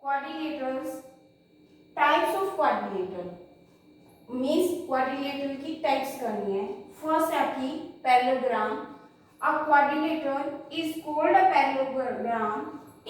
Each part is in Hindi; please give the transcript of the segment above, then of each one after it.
Quadrilaterals, types of quadrilateral means quadrilateral की टाइप्स करनी है। फर्स्ट है आपकी parallelogram. A quadrilateral is called a parallelogram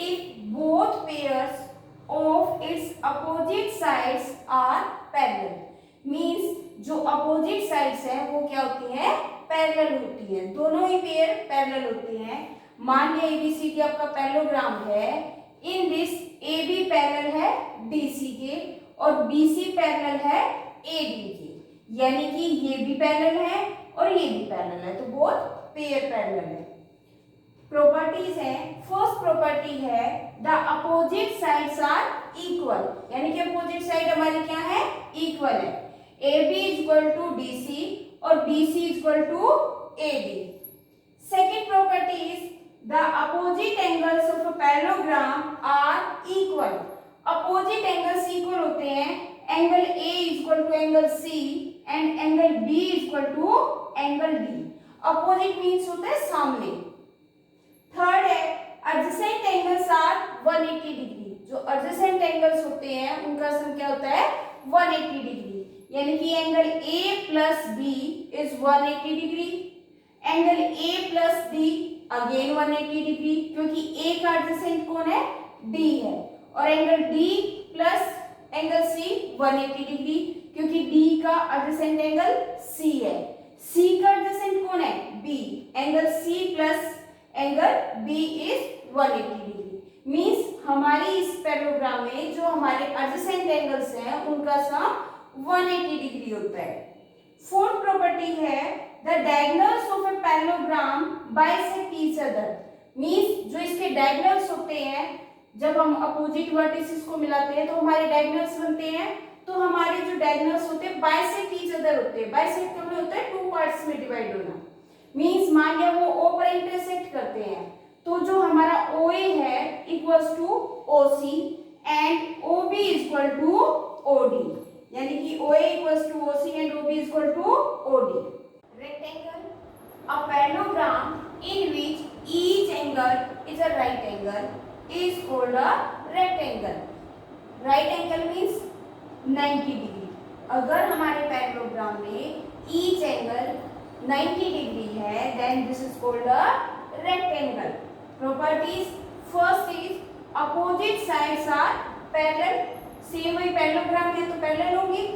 if both pairs of its opposite sides are parallel. Means जो अपोजिट साइड्स हैं वो क्या होती हैं, पैरेलल होती हैं, दोनों ही पेयर पैरेलल होते हैं। मान लिया एबीसीडी आपका पैरेललोग्राम है। इन दिस AB पैरेलल है DC के और BC पैरेलल है AD के, यानी कि ये भी पैरेलल है और ये भी पैरेलल है, तो बोथ पेयर पैरेलल है। प्रॉपर्टीज है, फर्स्ट प्रॉपर्टी है the opposite sides are equal, यानी कि अपोजिट साइड हमारी क्या है, इक्वल है। AB is equal to DC और BC is equal to AD। Second property is the opposite angles of a parallelogram are equal। opposite angles equal होते हैं, angle A is equal to angle C and angle B is equal to angle D। opposite means होता है सामने। थर्ड है adjacent angles are 180 डिग्री। जो adjacent angles होते हैं उनका सम क्या होता है, 180 डिग्री, यानी कि angle A plus B is 180 degree, angle A plus D again 180 degree, क्योंकि A का एडजेसेंट कौन है, D है, और angle D plus angle C 180 degree, क्योंकि D का एडजेसेंट एंगल C है। C का एडजेसेंट कौन है, B, angle C plus angle B is 180 degree. Means हमारी इस पैरेललोग्राम में जो हमारे एडजेसेंट एंगल्स हैं उनका सम 180 डिग्री होता है। फोर्थ प्रॉपर्टी है the diagonals of a parallelogram bisect each other। Means जो इसके डायगोनल्स होते हैं, जब हम अपोजिट वर्टिसेस को मिलाते हैं तो हमारे डायगोनल्स बनते हैं, तो हमारे जो डायगोनल्स होते हैं बाइसेक्ट ईच अदर होते हैं। बाइसेक्ट का मतलब होता है टू पार्ट्स में डिवाइड होना। मीन्स मान लिया वो O पर इंटरसेक्ट करते हैं, तो जो हमारा OA है equals to OC and OB is equal to OD, यानी कि OA equals to OC and OB is equal to OD। Rectangle, a parallelogram in which each angle is a right angle is called a rectangle। Right angle means 90 degree. अगर हमारे पैरेललोग्राम में each angle 90 डिग्री है then this is called a rectangle। Properties, first is opposite sides are parallel, same वही पैरेललोग्राम है तो पैरेलल होंगे।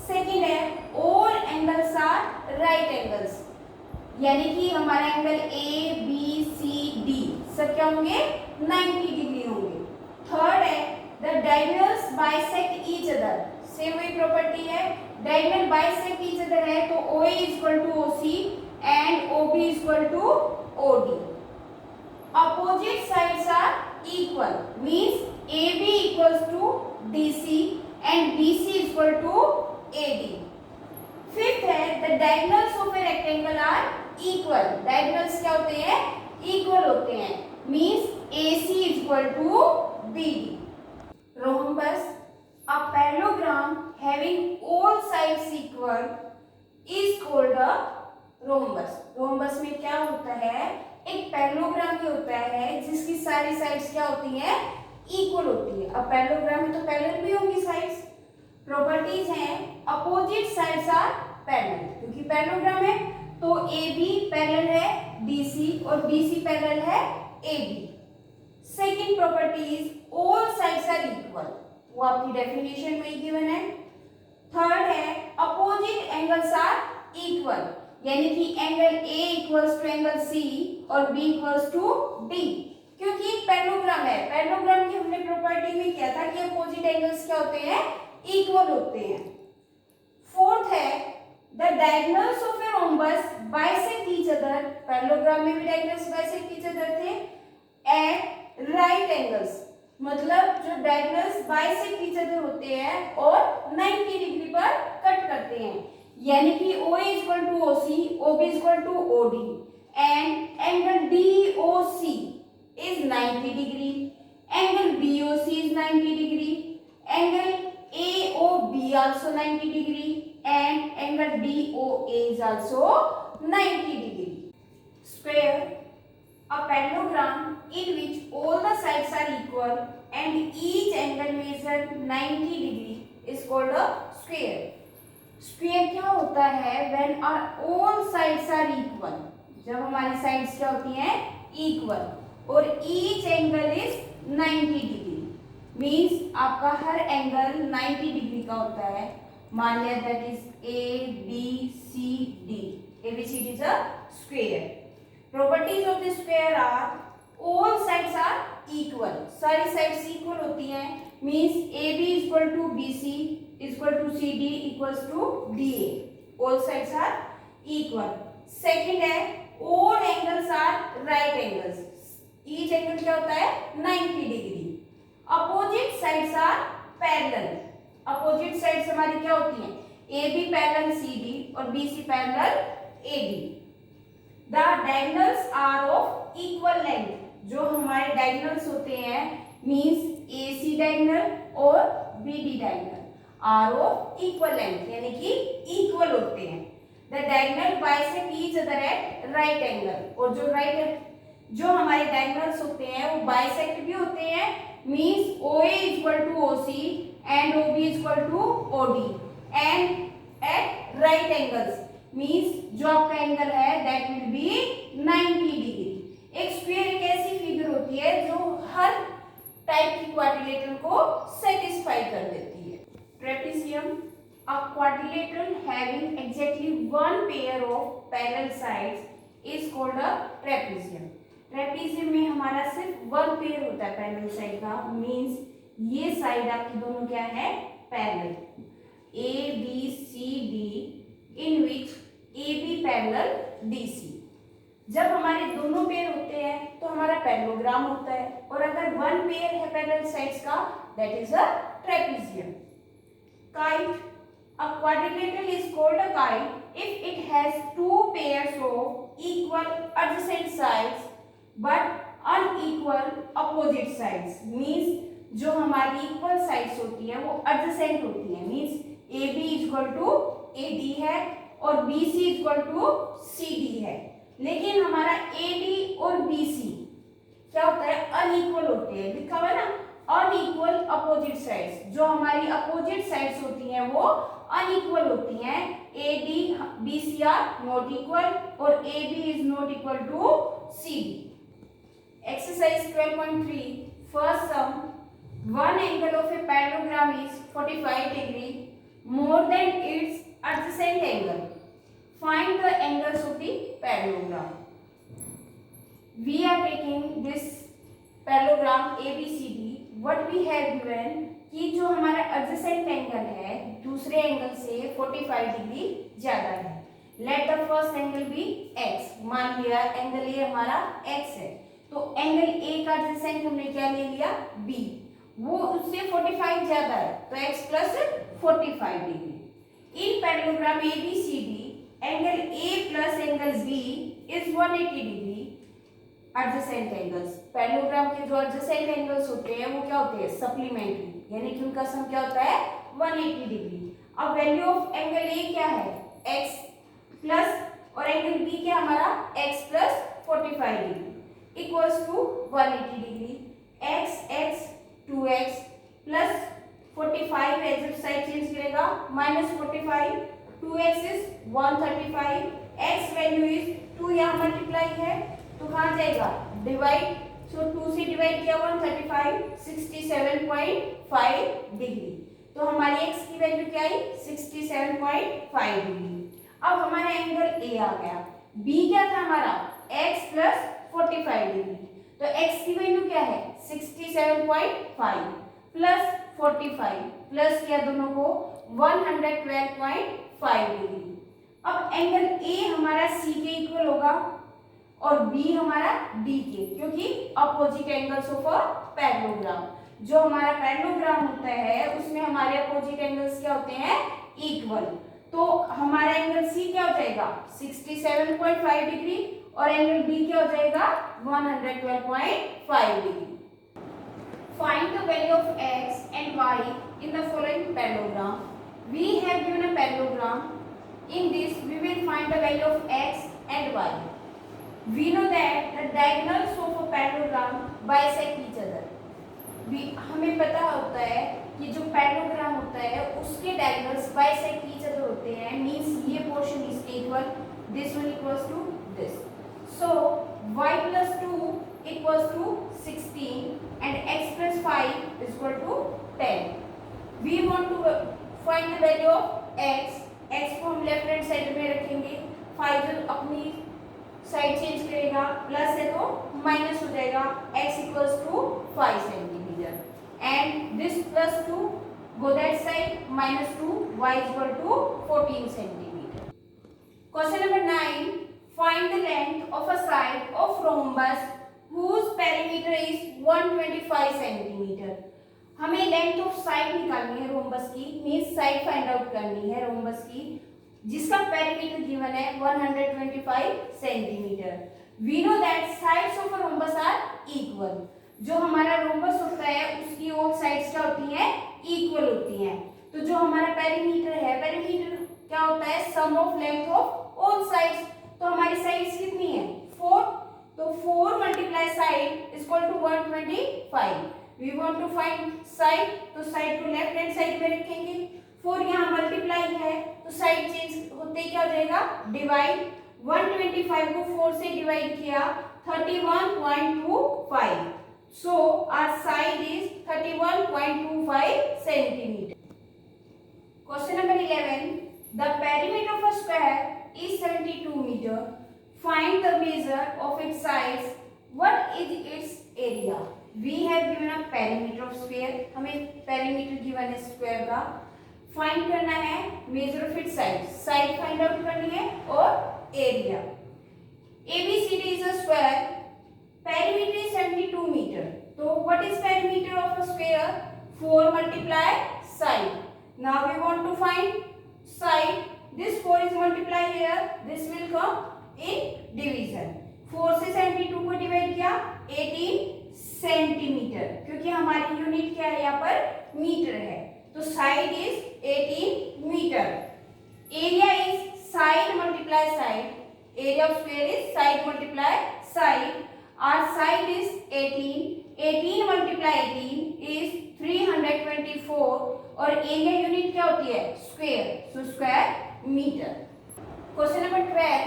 सेकेंड है all angles are right angles, यानी कि हमारा angle A B C D सब क्या होंगे, 90 डिग्री होंगे। थर्ड है the diagonals bisect each other, same वही प्रॉपर्टी है, डायगोनल बाइसेक्ट ईच अदर है तो OA is equal to OC and OB is equal to OD। Opposite sides are equal means AB equals to DC and BC is equal to AD। Fifth है the diagonals of a rectangle are equal. Diagonals क्या होते हैं, इक्वल होते हैं, means AC is equal to BD। Rhombus, a parallelogram having all sides equal is called a rhombus. Rhombus में क्या होता है, एक पैरेललोग्राम ही होता है जिसकी सारी साइड्स क्या होती हैं, इक्वल होती है। अब पैरेललोग्राम में तो पैरेलल भी होंगी साइड्स। प्रॉपर्टीज हैं अपोजिट साइड्स आर पैरेलल, क्योंकि पैरेललोग्राम है तो AB पैरेलल है DC और BC पैरेलल है AB। Second properties all sides are equal, वो आपकी डेफिनेशन में ही गिवन है। थर्ड है अपोजिट एंगल्स आर इक्वल, यानी कि angle A equals to angle C और B इक्वल्स टू D, क्योंकि एक पैरेललोग्राम है। पैरेललोग्राम की हमने प्रॉपर्टी में किया था कि अपोजिट एंगल्स क्या होते हैं, इक्वल होते हैं। फोर्थ है the diagonals of a rhombus bisect each other. Parallelogram में भी डायगोनल्स बाइसेक्ट ईच अदर थे एट राइट एंगल्स, मतलब जो डायगोनल्स बाइसेक्ट ईच अदर होते हैं और 90 डिग्री पर कट करते हैं, यानी कि OA is equal to OC, OB is equal to OD and angle DOC is 90 degree, angle BOC is 90 degree, angle AOB also 90 degree and angle DOA is also 90 degree. Square, a parallelogram in which all the sides are equal and each angle measure 90 degree is called a square. Square क्या होता है? When our all sides are equal. जब हमारी sides क्या होती हैं? Equal. और each angle is 90 degree. Means आपका हर एंगल 90 डिग्री का होता है. मान लिया that is A, B, C, D. ABCD is a square. Properties of the square are all sides are equal. सारी sides equal होती हैं. Means AB is equal to BC is equal to CD equals to DA. All sides are equal. Second है all angles are right angles. Each angle क्या होता है? 90 degree. Opposite sides are parallel. Opposite sides हमारी क्या होती हैं? AB parallel CD और BC parallel AD. The diagonals are of equal length. जो हमारे diagonals होते हैं means AC diagonal और BD diagonal are of equal length, यानी कि equal होते हैं. The diagonal bisect each other at right angle. और जो हमारे diagonals होते हैं वो bisect भी होते हैं means OA is equal to OC and OB is equal to OD and at right angles. Means जो आपका एंगल है दैट विल बी 90 डिग्री. एक स्क्वायर एक ऐसी फिगर होती है जो हर टाइप की क्वाड्रिलेटरल को सेटिस्फाई कर देती है. Trapezium, a quadrilateral having exactly one pair of parallel sides is called a trapezium. Trapezium में हमारा सिर्फ वन पेयर होता है पैरेलल साइड का. मीन्स ये साइड आपकी दोनों क्या है? Parallel. A B C D in which AB parallel DC. जब हमारे दोनों पेयर होते हैं तो हमारा पैरेललोग्राम होता है. और अगर वन पेयर है पैरेलल साइड्स का that is a trapezium. Kite, a quadrilateral is called a kite if it has two pairs of equal adjacent sides but unequal opposite sides. Means जो हमारी इक्वल साइड्स होती है वो एडजेसेंट होती है. Means AB is equal to AD है और BC इक्वल टू CD है. लेकिन हमारा AD और BC क्या होता है? अनइक्वल होते हैं. लिखा हुआ है ना अनइक्वल अपोजिट साइड्स. जो हमारी अपोजिट साइड्स होती हैं वो अनइक्वल होती हैं. AD BC are not equal और AB is not equal to CD. Exercise 12.3 first sum. One angle of a parallelogram is 45 degree more than its adjacent angle. Find the angles of the parallelogram. We are taking this parallelogram ABCD. What we have given कि जो हमारा adjacent angle है दूसरे एंगल से 45 डिग्री ज्यादा है. Let the first angle be x. मान लिया एंगल ए हमारा x है तो एंगल ए का adjacent हमने क्या ले लिया? B. वो उससे 45 ज्यादा है तो x plus 45 degree. In parallelogram ABCD angle A plus angle B is 180 degree adjacent angles. Parallelogram के जो एडजेसेंट एंगल्स होते हैं वो क्या होते हैं? सप्लीमेंट्री, यानी कि उनका सम क्या होता है? 180 डिग्री. अब वैल्यू ऑफ एंगल A क्या है? x प्लस और एंगल B क्या हमारा? x plus 45 degree equals to 180 degree. x 2x plus 45 है जब साइड चेंज करेगा -45. 2x is 135. x value is 2 यहाँ मल्टीप्लाई है तो कहाँ जाएगा? डिवाइड. सो 2 से डिवाइड किया 135 67.5 डिग्री. तो हमारी x की वैल्यू क्या आई? 67.5 डिग्री. अब हमारा एंगल A आ गया. B क्या था हमारा? x plus 45 degree. तो x की वैल्यू क्या है? 67.5 प्लस 45 प्लस किया दोनों को 112.5 डिग्री. अब एंगल A हमारा C के इक्वल होगा और B हमारा D के, क्योंकि opposite angles of a parallelogram. जो हमारा पैरेललोग्राम होता है उसमें हमारे अपोजिट एंगल्स क्या होते हैं? इक्वल. तो हमारा एंगल C क्या हो जाएगा? 67.5 डिग्री और एंगल B क्या हो जाएगा? 112.5 degree. Find the value of x and y in the following parallelogram. We have given a parallelogram. In this, we will find the value of x and y. We know that the diagonals of a parallelogram bisect each other. हमें पता होता है कि जो पैरेललोग्राम होता है उसके डायगोनल्स बाइसेक्ट ईच अदर होते हैं, मींस ये portion is equal, this one equals to this. So y plus 2 equals to 16 and x plus 5 is equal to 10. We want to find the value of x. x को हम लेफ्ट हैंड साइड में रखेंगे, 5 जो अपनी साइड चेंज करेगा, प्लस है तो माइनस हो जाएगा, x equals to 5 centimetre and this plus 2 go that side, minus 2, y is equal to 14 centimeter. Question number 9, find the length of a side of rhombus whose perimeter is 125 centimeter. हमें लेंथ ऑफ साइड निकालनी है रोम्बस की, मींस साइड फाइंड आउट करनी है रोम्बस की, जिसका पेरीमीटर गिवन है 125 centimetre. We know that sides of a rhombus are equal. जो हमारा रोम्बस होता है उसकी ऑल साइड्स क्या होती हैं, इक्वल होती हैं. तो जो हमारा पेरीमीटर है, पेरीमीटर क्या होता है, sum of length of all sides. तो हमारी साइड्स कितनी है, 4. तो 4 multiply side is equal to 125. We want to find side, तो साइड को लेफ्ट हैंड साइड में रखेंगे. 4 यहाँ मल्टीप्लाई है तो साइड चेंज होते क्या हो जाएगा, डिवाइड. 125 को 4 से डिवाइड किया, 31.25. So our side is 31.25 centimeter. Question number 11. The perimeter of a square is 72 meter. Find the measure of its sides. What is its area? We have given a perimeter of sphere. हमें perimeter given है square का. Find करना है measure of its sides. Side find out करनी है और area. ABCD is a square. Perimeter is 72 meter. So what is perimeter of a square? 4 multiply side. Now we want to find side. This 4 is multiplied here. This will come in division. 4 से 72 को डिवाइड किया, 18 सेंटीमीटर, क्योंकि हमारी यूनिट क्या है यहाँ पर, मीटर है. तो side is 18 metre. Area is side multiply side. Area of square is side multiply side. Our side is 18. 18 multiply 18 is 324 और एरिया यूनिट क्या होती है, square. So square metre. Question number 12.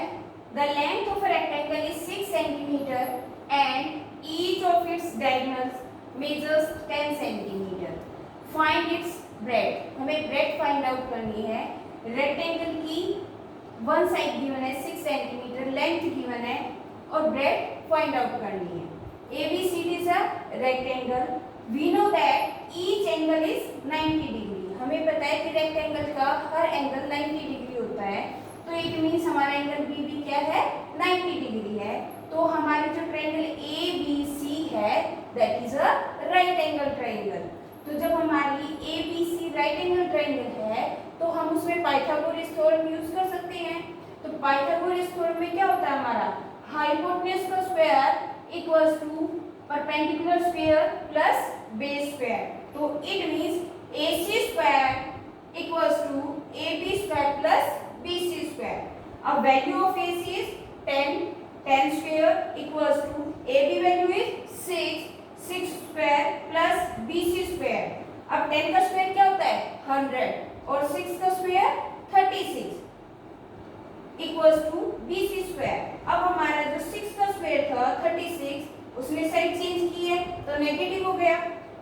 The length of a rectangle is 6 centimeter and each of its diagonals measures 10 centimeter. Find its breadth. हमें breadth find out करनी है. रेक्टेंगल की वन साइड गिवन है 6 सेंटीमीटर, लेंथ गिवन है और ब्रेड फाइंड आउट करनी है. ABCD is a rectangle. We know that each angle is 90 degree. हमें पता है कि रेक्टेंगल का हर एंगल 90 डिग्री होता है. तो इट मीन्स हमारा एंगल बी भी क्या है, 90 डिग्री है. तो हमारे जो ट्रायंगल ABC है that is a right angle triangle. तो जब हमारी ABC राइट एंगल ट्रायंगल है तो हम उसमें पाइथागोरस थ्योरम यूज कर सकते हैं. तो पाइथागोरस थ्योरम में क्या होता है हमारा, हाइपोटेन्यूज का square equals to perpendicular square plus base square. तो it means AC square equals to AB square plus BC square. अब value of AC is 10. 10 square equals to AB value is 6. 6 square plus BC square. अब 10 का स्क्वायर क्या होता है, 100 और 6 का square 36 equals to BC square. अब हमारा जो 6 का स्क्वायर था 36, उसने साइड चेंज की है तो नेगेटिव हो गया.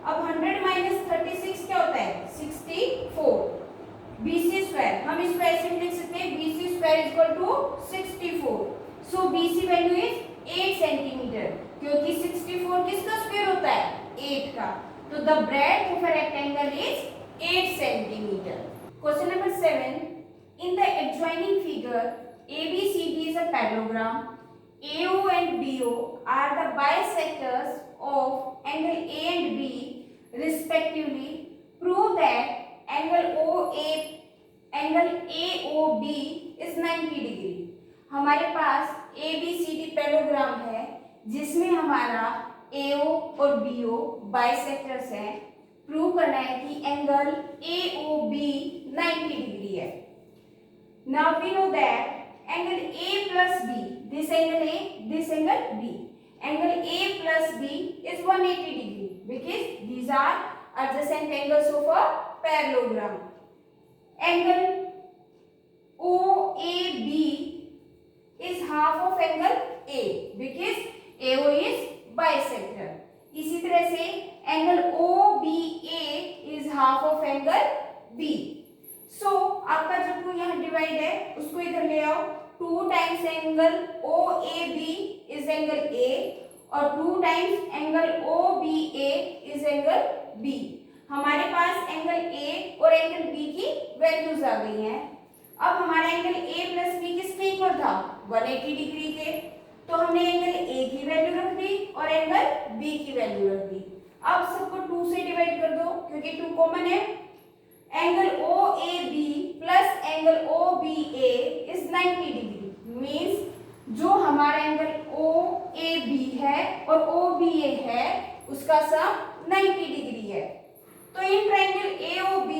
अब 100 माइनस 36 क्या होता है, 64. BC स्क्वायर हम इसको ऐसे लिख सकते हैं, BC square is equal to 64. So BC value is 8 centimetre, क्योंकि 64 किसका स्क्वायर होता है, 8 का. तो the breadth of a rectangle is 8 centimetre. Question number 7. In the adjoining figure, ABCD is a parallelogram. AO and BO are the bisectors of angle A and B respectively. Prove that angle AOB is 90 degree. हमारे पास ABCD पैरेललोग्राम है जिसमें हमारा AO और BO बाइसेक्टर्स हैं. प्रूव करना है कि एंगल AOB 90 डिग्री है. Now we know that angle A plus B, this angle A, this angle B. Angle A plus B is 180 degree because these are adjacent angles of a parallelogram. Angle OAB is half of angle A because AO is bisector. इसी तरह से angle OBA is half of angle B. So आपका जो 2 यहाँ डिवाइड है उसको इधर ले आओ. 2 times angle OAB is angle A और 2 times angle OBA is angle B. हमारे पास एंगल A और एंगल B की वैल्यूज आ गई हैं. अब हमारा एंगल A प्लस B किसके इक्वल था? 180 डिग्री के. तो हमने एंगल A की वैल्यू रख दी और एंगल B की वैल्यू रख दी. अब सबको 2 से डिवाइड कर दो क्योंकि 2 कॉमन है. Angle OAB plus angle OBA is 90 degree. Means जो हमारा एंगल OAB है और OBA है उसका सम 90 डिग्री है. तो इन ट्रायंगल AOB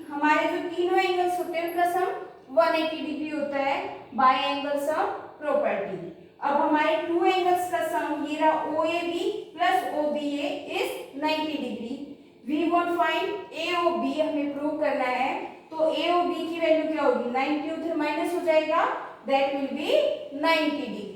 हमारे जो तीनों एंगल्स होते हैं उनका सम 180 डिग्री होता है बाय एंगल सम प्रॉपर्टी. अब हमारे 2 एंगल्स का सम ये रहा OAB plus OBA is 90 degree. We want find AOB, हमें प्रूव करना है. तो AOB की वैल्यू क्या होगी? 90 उधर माइनस हो जाएगा, दैट विल बी 90 डिग्री.